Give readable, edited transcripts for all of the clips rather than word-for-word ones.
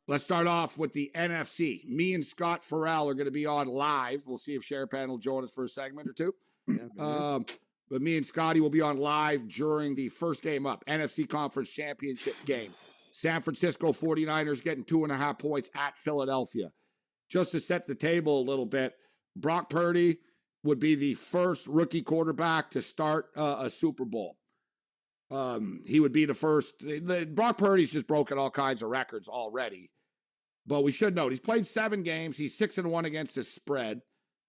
Let's start off with the NFC. Me and Scott Farrell are going to be on live. We'll see if Sherapan will join us for a segment or two. Yeah, but me and Scotty will be on live during the first game up, NFC Conference Championship game. San Francisco 49ers getting 2.5 points at Philadelphia. Just to set the table a little bit, Brock Purdy would be the first rookie quarterback to start a Super Bowl. He would be the first. Brock Purdy's just broken all kinds of records already. But we should note, he's played 7 games. He's 6-1 against his spread.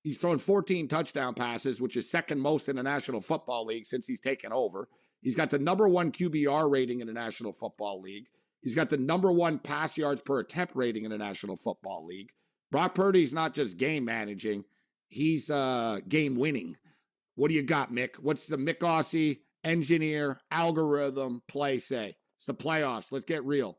He's thrown 14 touchdown passes, which is second most in the National Football League since he's taken over. He's got the number 1 QBR rating in the National Football League. He's got the number 1 pass yards per attempt rating in the National Football League. Brock Purdy's not just game managing, he's game winning. What do you got, Mick? What's the Mick Aussie engineer algorithm play say? It's the playoffs. Let's get real.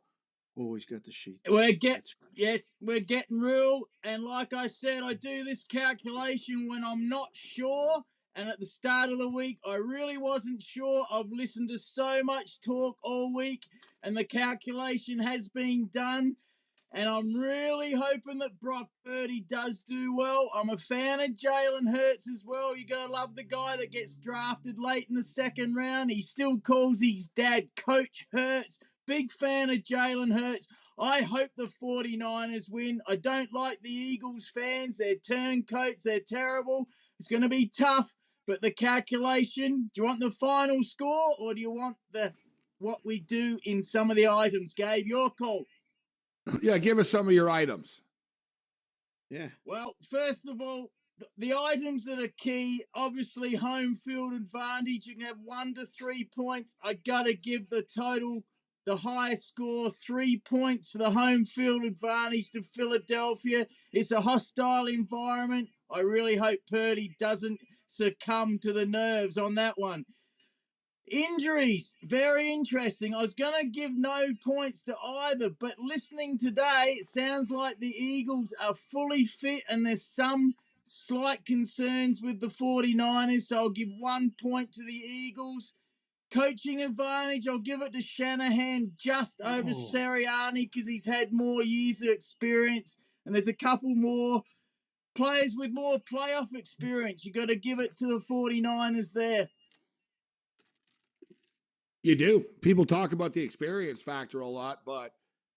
Always got the sheet. We're getting real. And like I said, I do this calculation when I'm not sure. And at the start of the week, I really wasn't sure. I've listened to so much talk all week, and the calculation has been done. And I'm really hoping that Brock Purdy does do well. I'm a fan of Jalen Hurts as well. You got to love the guy that gets drafted late in the second round. He still calls his dad Coach Hurts. Big fan of Jalen Hurts. I hope the 49ers win. I don't like the Eagles fans. They're turncoats. They're terrible. It's going to be tough. But the calculation, do you want the final score or do you want what we do in some of the items? Gabe, your call. Yeah, give us some of your items. Yeah. Well, first of all, the items that are key, obviously home field advantage. You can have 1 to 3 points. I got to give the total, the highest score, 3 points for the home field advantage to Philadelphia. It's a hostile environment. I really hope Purdy doesn't succumb to the nerves on that one. Injuries, very interesting. I was going to give no points to either, but listening today, it sounds like the Eagles are fully fit and there's some slight concerns with the 49ers, so I'll give 1 point to the Eagles. Coaching advantage, I'll give it to Shanahan just over Sirianni because he's had more years of experience, and there's a couple more players with more playoff experience. You got to give it to the 49ers there. You do. People talk about the experience factor a lot, but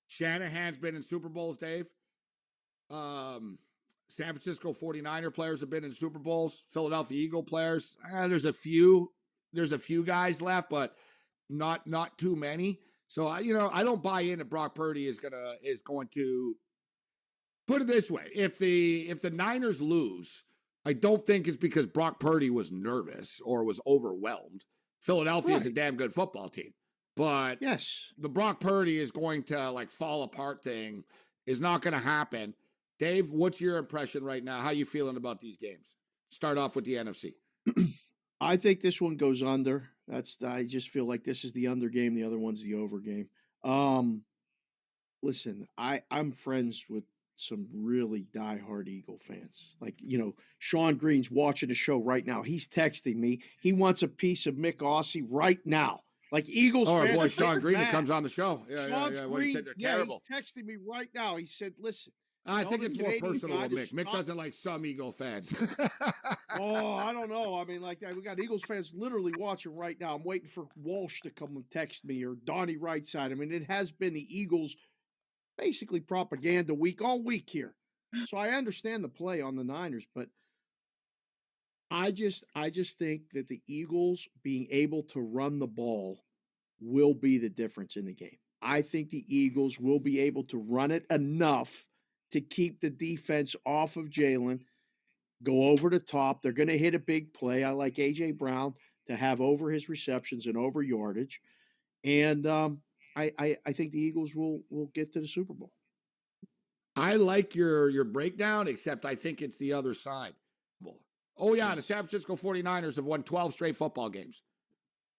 Shanahan's been in Super Bowls, Dave. San Francisco 49er players have been in Super Bowls. Philadelphia Eagle players, there's a few guys left, but not too many. So I don't buy in that Brock Purdy is going to put it this way. If the Niners lose, I don't think it's because Brock Purdy was nervous or was overwhelmed. Philadelphia is a damn good football team. But yes, the Brock Purdy is going to fall apart thing is not going to happen. Dave, what's your impression right now? How you feeling about these games? Start off with the NFC. I think this one goes under. I just feel like this is the under game. The other one's the over game. Listen, I'm friends with some really diehard Eagle fans. Sean Green's watching the show right now. He's texting me. He wants a piece of Mick Aussie right now. Eagles fans. Oh, boy, Sean Green that comes on the show. Sean yeah. Green, He said they're terrible. He's texting me right now. He said, listen. I think it's more personal with Mick. Mick doesn't like some Eagle fans. Oh, I don't know. I mean, we got Eagles fans literally watching right now. I'm waiting for Walsh to come and text me or Donnie Rightside. I mean, it has been the Eagles basically propaganda week all week here. So I understand the play on the Niners, but I just think that the Eagles being able to run the ball will be the difference in the game. I think the Eagles will be able to run it enough to keep the defense off of Jalen, go over the top. They're going to hit a big play. I like A.J. Brown to have over his receptions and over yardage. And I think the Eagles will get to the Super Bowl. I like your breakdown, except I think it's the other side. Oh, yeah, the San Francisco 49ers have won 12 straight football games.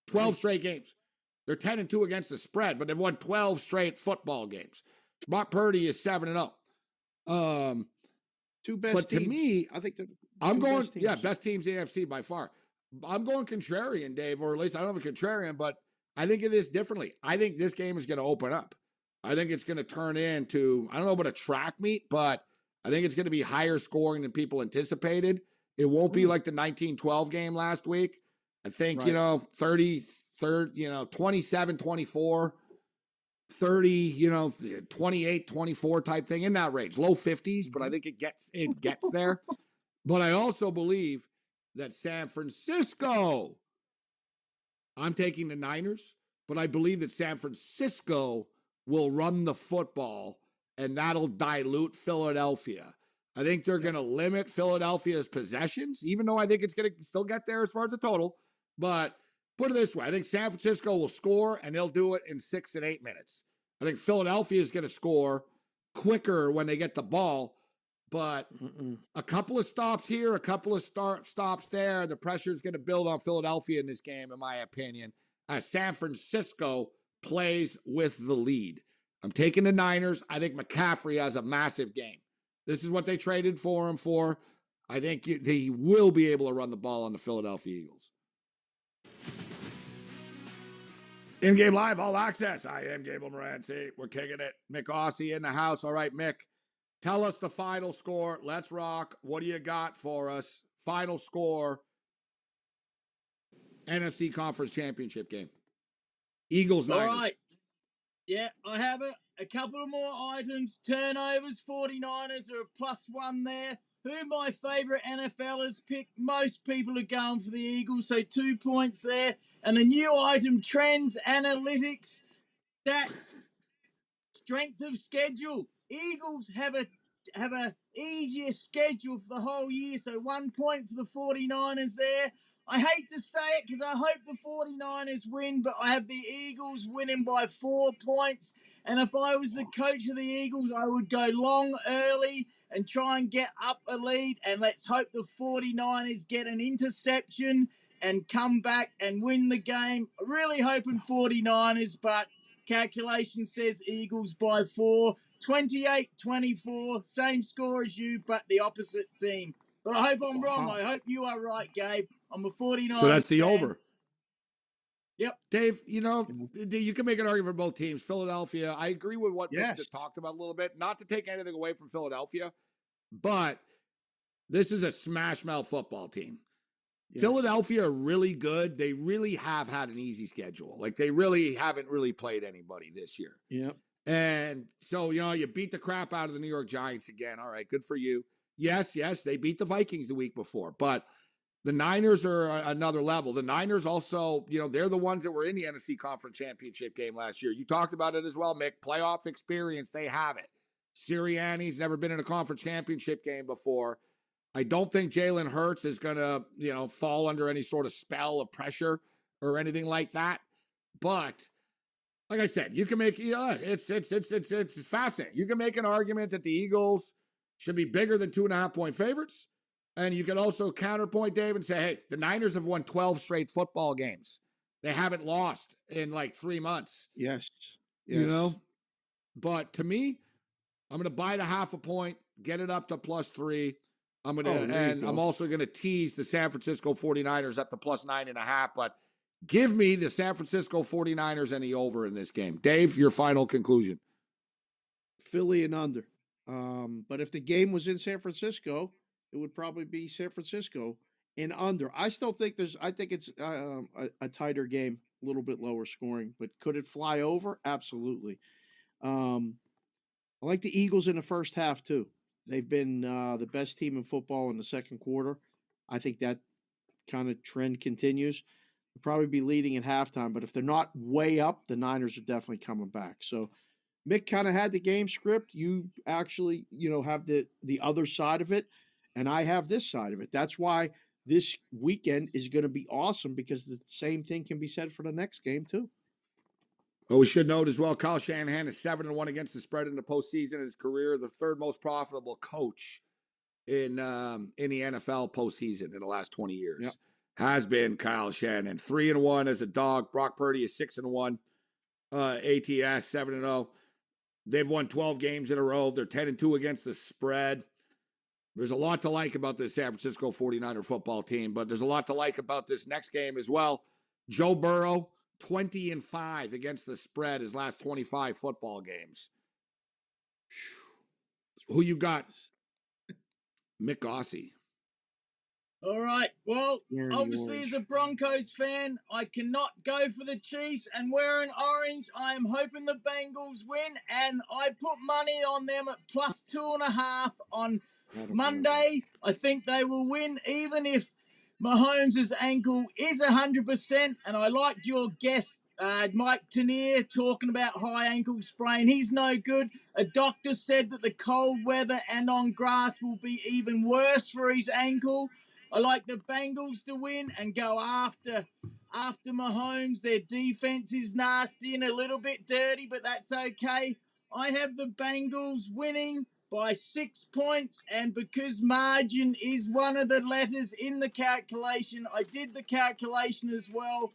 12 straight games. They're 10-2 against the spread, but they've won 12 straight football games. Brock Purdy is 7-0. Two best but teams. To me, I think I'm going, best teams in the NFC by far. I'm going contrarian, Dave, or at least I don't have a contrarian, but I think it is differently. I think this game is going to open up. I think it's going to turn into, I don't know about a track meet, but I think it's going to be higher scoring than people anticipated. It won't be like the 1912 game last week. I think, 27, 24, 30, 28, 24 type thing in that range. Low 50s, but I think it gets there. But I also believe that San Francisco, I'm taking the Niners, but I believe that San Francisco will run the football, and that'll dilute Philadelphia. I think they're going to limit Philadelphia's possessions, even though I think it's going to still get there as far as the total. But put it this way, I think San Francisco will score, and they'll do it in 6 and 8 minutes. I think Philadelphia is going to score quicker when they get the ball, but a couple of stops here, a couple of stops there, the pressure is going to build on Philadelphia in this game, in my opinion, as San Francisco plays with the lead. I'm taking the Niners. I think McCaffrey has a massive game. This is what they traded for him for. I think he will be able to run the ball on the Philadelphia Eagles. In-game live, all access. I am Gabe Moranci. We're kicking it. Mick Aussie in the house. All right, Mick, tell us the final score. Let's rock. What do you got for us? Final score, NFC Conference Championship game. Eagles, Niners. All right. Yeah, I have a couple of more items. Turnovers, 49ers are a +1 there. Who my favorite NFLers pick? Most people are going for the Eagles, so 2 points there. And a new item, trends, analytics, stats, strength of schedule. Eagles have a easier schedule for the whole year, so 1 point for the 49ers there. I hate to say it because I hope the 49ers win, but I have the Eagles winning by 4 points. And if I was the coach of the Eagles, I would go long early and try and get up a lead. And let's hope the 49ers get an interception and come back and win the game. Really hoping 49ers, but calculation says Eagles by 4. 28-24, same score as you, but the opposite team. But I hope I'm wrong. I hope you are right, Gabe. I'm a 49ers So that's the fan. over. Yep. Dave, you can make an argument for both teams. Philadelphia, I agree with what Mick just talked about a little bit. Not to take anything away from Philadelphia, but this is a smash mouth football team. Yes. Philadelphia are really good. They really have had an easy schedule. Like, they really haven't really played anybody this year. Yep. And so, you beat the crap out of the New York Giants again. All right, good for you. Yes, they beat the Vikings the week before, but the Niners are another level. The Niners also, they're the ones that were in the NFC Conference Championship game last year. You talked about it as well, Mick. Playoff experience, they have it. Sirianni's never been in a conference championship game before. I don't think Jalen Hurts is going to, fall under any sort of spell of pressure or anything like that. But like I said, you can make, it's fascinating. You can make an argument that the Eagles should be bigger than 2.5-point favorites. And you can also counterpoint, Dave, and say, hey, the Niners have won 12 straight football games. They haven't lost in like 3 months. Yes. But to me, I'm going to buy the 0.5 point, get it up to +3. I'm also going to tease the San Francisco 49ers up to +9.5. But give me the San Francisco 49ers and the over in this game. Dave, your final conclusion. Philly and under. But if the game was in San Francisco, it would probably be San Francisco and under. I still think it's a tighter game, a little bit lower scoring, but could it fly over? Absolutely. I like the Eagles in the first half too. They've been the best team in football in the second quarter. I think that kind of trend continues. They'll probably be leading at halftime, but if they're not way up, the Niners are definitely coming back. So Mick kind of had the game script. You actually, have the other side of it, and I have this side of it. That's why this weekend is going to be awesome, because the same thing can be said for the next game too. Well, we should note as well, Kyle Shanahan is 7-1 against the spread in the postseason in his career, the third most profitable coach in the NFL postseason in the last 20 years. Yep. Has been Kyle Shanahan. 3-1 as a dog. Brock Purdy is 6-1. ATS 7-0. They've won 12 games in a row. They're 10-2 against the spread. There's a lot to like about this San Francisco 49er football team, but there's a lot to like about this next game as well. Joe Burrow, 20-5 against the spread his last 25 football games. Who you got? Mick Aussie. All right. Well, Wearing the obviously, orange. as a Broncos fan, I cannot go for the Chiefs. And wearing orange, I am hoping the Bengals win. And I put money on them at plus 2.5 on Monday. I think they will win, even if Mahomes' ankle is 100%. And I liked your guest, Mike Tanier, talking about high ankle sprain. He's no good. A doctor said that the cold weather and on grass will be even worse for his ankle. I like the Bengals to win and go after Mahomes. Their defense is nasty and a little bit dirty, but that's okay. I have the Bengals winning by 6 points, and because margin is one of the letters in the calculation, I did the calculation as well.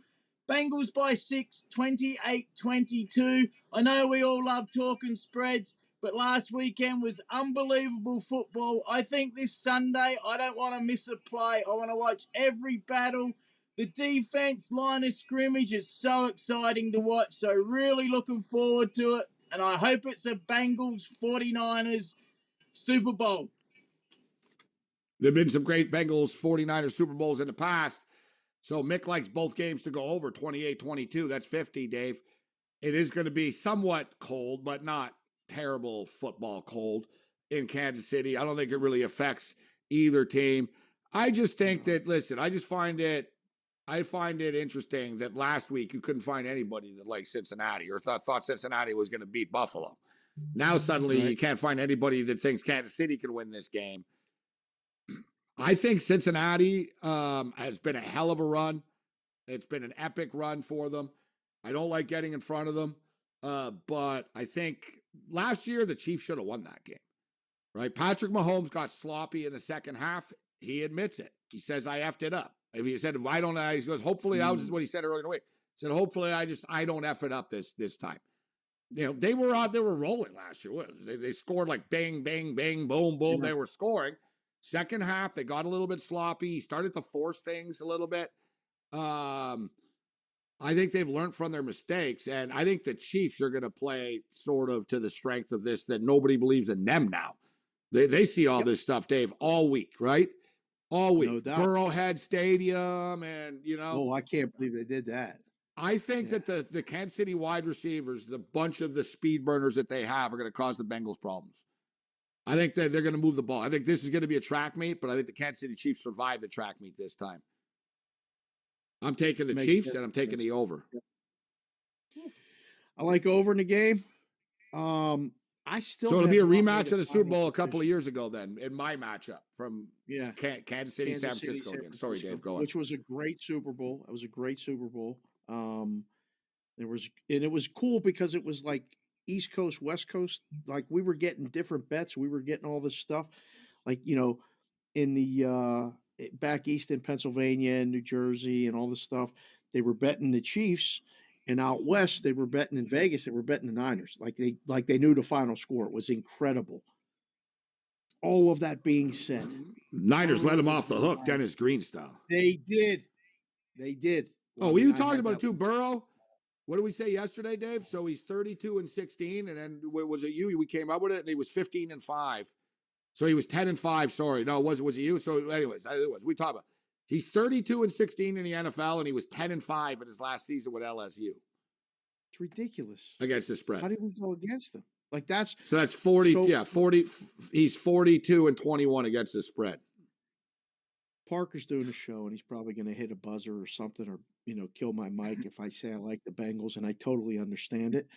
Bengals by 6, 28-22. I know we all love talking spreads, but last weekend was unbelievable football. I think this Sunday, I don't want to miss a play. I want to watch every battle. The defense line of scrimmage is so exciting to watch. So really looking forward to it. And I hope it's a Bengals 49ers Super Bowl. There have been some great Bengals 49ers Super Bowls in the past. So Mick likes both games to go over 28-22. That's 50, Dave. It is going to be somewhat cold, but not terrible football cold in Kansas City. I don't think it really affects either team. I just think that, listen, I find it interesting that last week you couldn't find anybody that liked Cincinnati or thought Cincinnati was going to beat Buffalo. Now suddenly you can't find anybody that thinks Kansas City can win this game. I think Cincinnati has been a hell of a run. It's been an epic run for them. I don't like getting in front of them, but I think last year the Chiefs should have won that game, right? Patrick Mahomes got sloppy in the second half. He admits it. He says, I effed it up. If he said, why don't I? He goes, hopefully, that was what he said earlier in the week. He said, hopefully, I don't F it up this time. You know, they were rolling last year. They scored like bang, bang, bang, boom, boom. Yeah. They were scoring. Second half, they got a little bit sloppy. He started to force things a little bit. I think they've learned from their mistakes, and I think the Chiefs are going to play sort of to the strength of this, that nobody believes in them now. They see all this stuff, Dave, all week, right? All week. No doubt. Burrowhead Stadium, and, you know. Oh, I can't believe they did that. I think that the Kansas City wide receivers, the bunch of the speed burners that they have, are going to cause the Bengals problems. I think that they're going to move the ball. I think this is going to be a track meet, but I think the Kansas City Chiefs survive the track meet this time. I'm taking the Chiefs, and I'm taking the over. I like over in the game. I still so it'll be a rematch of the Super Bowl a couple of years ago. Then in my matchup from Kansas City, San Francisco again. Sorry, Dave. Go on. Which was a great Super Bowl. It was a great Super Bowl. It was cool because it was like East Coast, West Coast. Like we were getting different bets. We were getting all this stuff. Like, you know, in the back east in Pennsylvania and New Jersey and all this stuff, they were betting the Chiefs, and out west they were betting in Vegas. They were betting the Niners. Like they knew the final score. It was incredible. All of that being said, Niners let him off the hook, Dennis Green style. They did. Oh, we talked about it too, Burrow. What did we say yesterday, Dave? So he's 32-16, and then was it you? We came up with it, and he was 15-5. So he was 10-5. Sorry, no, was it you? So, anyways, it was. We talked about. He's 32-16 in the NFL, and he was 10-5 in his last season with LSU. It's ridiculous against the spread. How did we go against them? Like that's 40. So, yeah, 40. He's 42-21 against the spread. Parker's doing a show, and he's probably going to hit a buzzer or something, or kill my mic if I say I like the Bengals, and I totally understand it.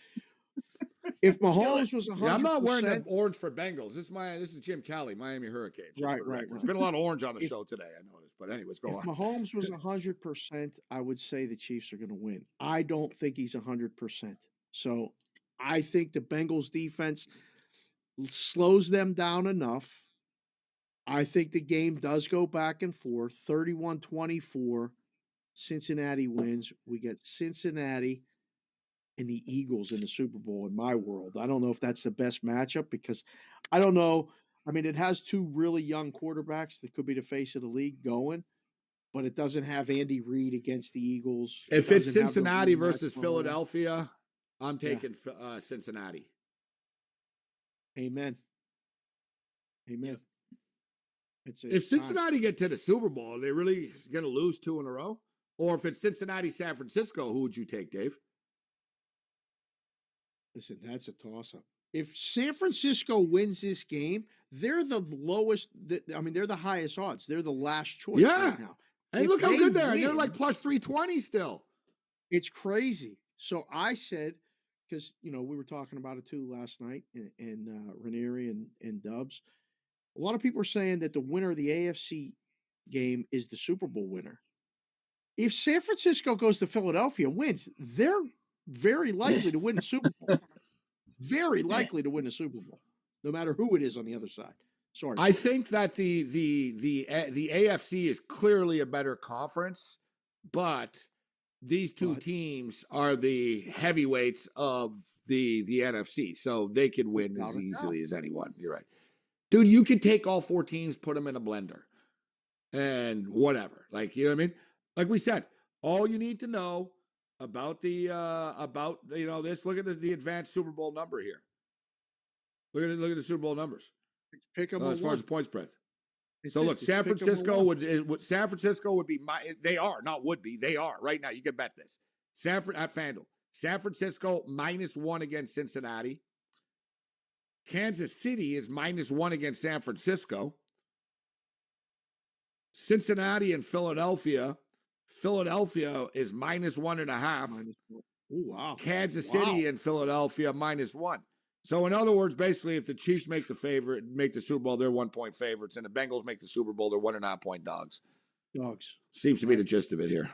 If Mahomes was 100%, I'm not wearing the orange for Bengals. This is Jim Kelly, Miami Hurricanes. Right. It's been a lot of orange on the show today, I noticed. But anyways, go on. If Mahomes was 100%, I would say the Chiefs are going to win. I don't think he's 100%. So I think the Bengals defense slows them down enough. I think the game does go back and forth. 31-24, Cincinnati wins. We get Cincinnati and the Eagles in the Super Bowl in my world. I don't know if that's the best matchup because I don't know. I mean, it has two really young quarterbacks that could be the face of the league going. but it doesn't have Andy Reid against the Eagles. If it's Cincinnati versus Philadelphia, I'm taking Cincinnati. Amen. Amen. If Cincinnati get to the Super Bowl, are they really going to lose 2 in a row? Or if it's Cincinnati, San Francisco, who would you take, Dave? Listen, that's a toss-up. If San Francisco wins this game, they're the lowest. They're the highest odds. They're the last choice right now. And look how good they are. They're like plus 320 still. It's crazy. So I said, because, we were talking about it too last night, and Ranieri and Dubs. A lot of people are saying that the winner of the AFC game is the Super Bowl winner. If San Francisco goes to Philadelphia and wins, they're very likely to win the Super Bowl. Very likely to win the Super Bowl, no matter who it is on the other side. Sorry. I think that the AFC is clearly a better conference, but these two teams are the heavyweights of the NFC, so they could win as easily as anyone. You're right. Dude, you could take all 4 teams, put them in a blender, and whatever. Like, you know what I mean? Like we said, all you need to know about this. Look at the advanced Super Bowl number here. Look at the Super Bowl numbers. Pick them as far as the point spread. So look, San Francisco would be they are right now. You can bet this. At FanDuel, San Francisco -1 against Cincinnati. Kansas City is -1 against San Francisco. Cincinnati and Philadelphia. Philadelphia is -1.5. Oh, wow. Kansas City and Philadelphia -1. So in other words, basically, if the Chiefs make the Super Bowl, they're 1-point favorites, and the Bengals make the Super Bowl, they're 1.5-point dogs. Seems to be the gist of it here.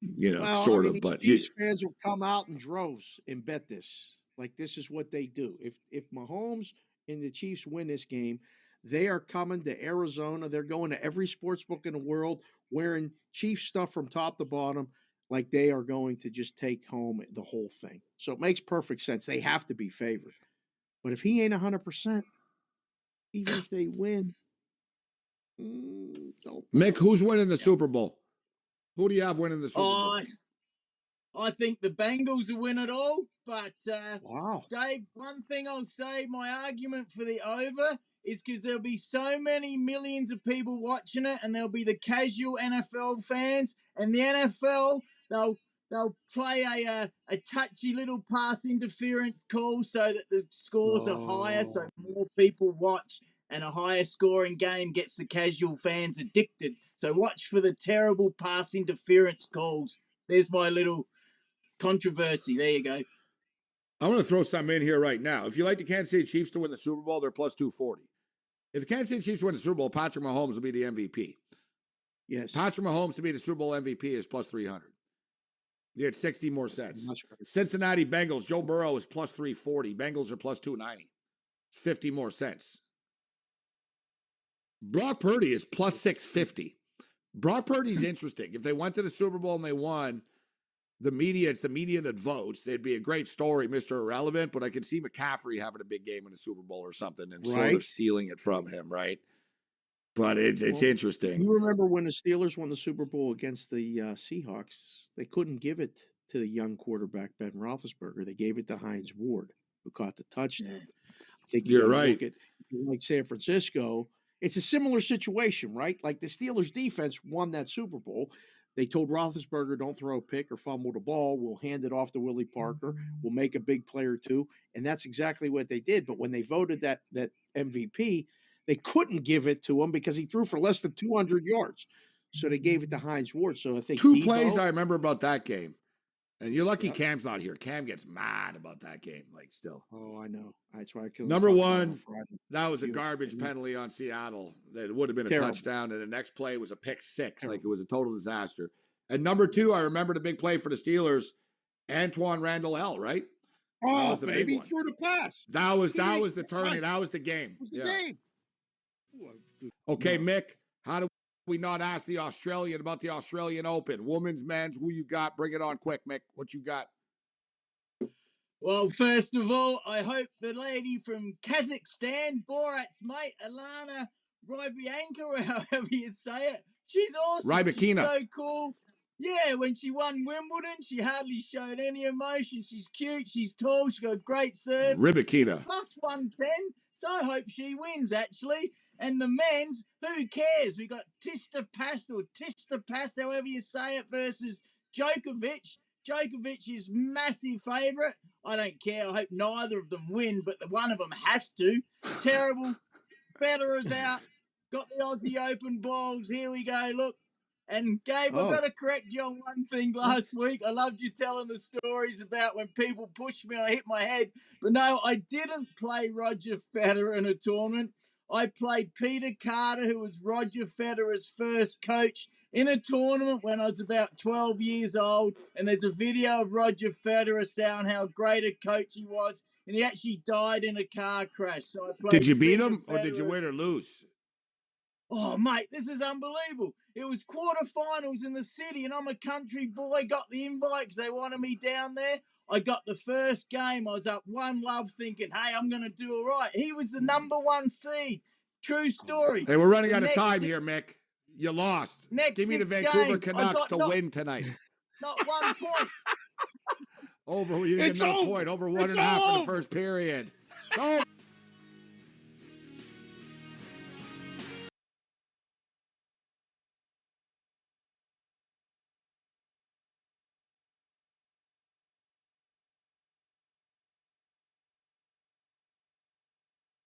But Chiefs fans will come out in droves and bet this. Like, this is what they do. If Mahomes and the Chiefs win this game, they are coming to Arizona. They're going to every sports book in the world wearing Chiefs stuff from top to bottom, like they are going to just take home the whole thing. So it makes perfect sense. They have to be favored. But if he ain't 100%, even if they win, Mick, who's winning the Super Bowl? Who do you have winning the Super Bowl? I think the Bengals will win it all. But, wow, Dave, one thing I'll say, my argument for the over is because there'll be so many millions of people watching it, and there'll be the casual NFL fans, and the NFL, they'll play a touchy little pass interference call so that the scores are higher, so more people watch, and a higher scoring game gets the casual fans addicted. So watch for the terrible pass interference calls. There's my little controversy. There you go. I'm going to throw something in here right now. If you like the Kansas City Chiefs to win the Super Bowl, they're plus 240. If the Kansas City Chiefs win the Super Bowl, Patrick Mahomes will be the MVP. Yes. Patrick Mahomes to be the Super Bowl MVP is plus 300. You get 60 more cents. Cincinnati Bengals, Joe Burrow is plus 340. Bengals are plus 290. 50 more cents. Brock Purdy is plus 650. Brock Purdy's interesting. If they went to the Super Bowl and they won, it's the media that votes. It'd be a great story, Mr. Irrelevant, but I could see McCaffrey having a big game in the Super Bowl or something and sort of stealing it from him, right? But it's interesting. You remember when the Steelers won the Super Bowl against the Seahawks? They couldn't give it to the young quarterback, Ben Roethlisberger. They gave it to Hines Ward, who caught the touchdown. I think you're right. Like San Francisco, it's a similar situation, right? Like the Steelers defense won that Super Bowl. They told Roethlisberger, don't throw a pick or fumble the ball. We'll hand it off to Willie Parker. We'll make a big play or two. And that's exactly what they did. But when they voted that MVP, they couldn't give it to him because he threw for less than 200 yards. So they gave it to Hines Ward. So I think two plays I remember about that game. And you're lucky Cam's not here. Cam gets mad about that game, like still. Oh, I know. That's why I killed Number one, that was a garbage penalty on Seattle. That would have been a touchdown. And the next play was a pick six. Like it was a total disaster. And number two, I remember the big play for the Steelers, Antoine Randall L., right? Oh, baby, threw the pass. That was the turning. That was the game. It was the game. Okay, Mick, how do we not ask the Australian about the Australian Open? Women's, men's, who you got? Bring it on quick, Mick. What you got? Well, first of all, I hope the lady from Kazakhstan, Borat's mate, Alana Rybianka, or however you say it, She's awesome. Rybakina. She's so cool. Yeah, when she won Wimbledon, she hardly showed any emotion. She's cute. She's tall. She's got a great serve. Rybakina. Plus 110. So I hope she wins, actually. And the men's, who cares? We got Tsitsipas, however you say it, versus Djokovic. Djokovic is massive favourite. I don't care. I hope neither of them win, but one of them has to. Terrible. Federer's out. Got the Aussie Open balls. Here we go. Look. And Gabe, I've got to correct you on one thing last week. I loved you telling the stories about when people pushed me, I hit my head. But no, I didn't play Roger Federer in a tournament. I played Peter Carter, who was Roger Federer's first coach, in a tournament when I was about 12 years old. And there's a video of Roger Federer saying how great a coach he was. And he actually died in a car crash. So I played. Did you beat Peter him or Federer. did you win or lose? Oh, mate, this is unbelievable. It was quarterfinals in the city, and I'm a country boy, got the invite because they wanted me down there. I got the first game. I was up 1-0 thinking, hey, I'm going to do all right. He was the number 1 seed. True story. Hey, we're running out of time here, Mick. You lost. Give me the Vancouver Canucks to win tonight. Not 1 point. You get another point. Over 1.5 in the first period. Go.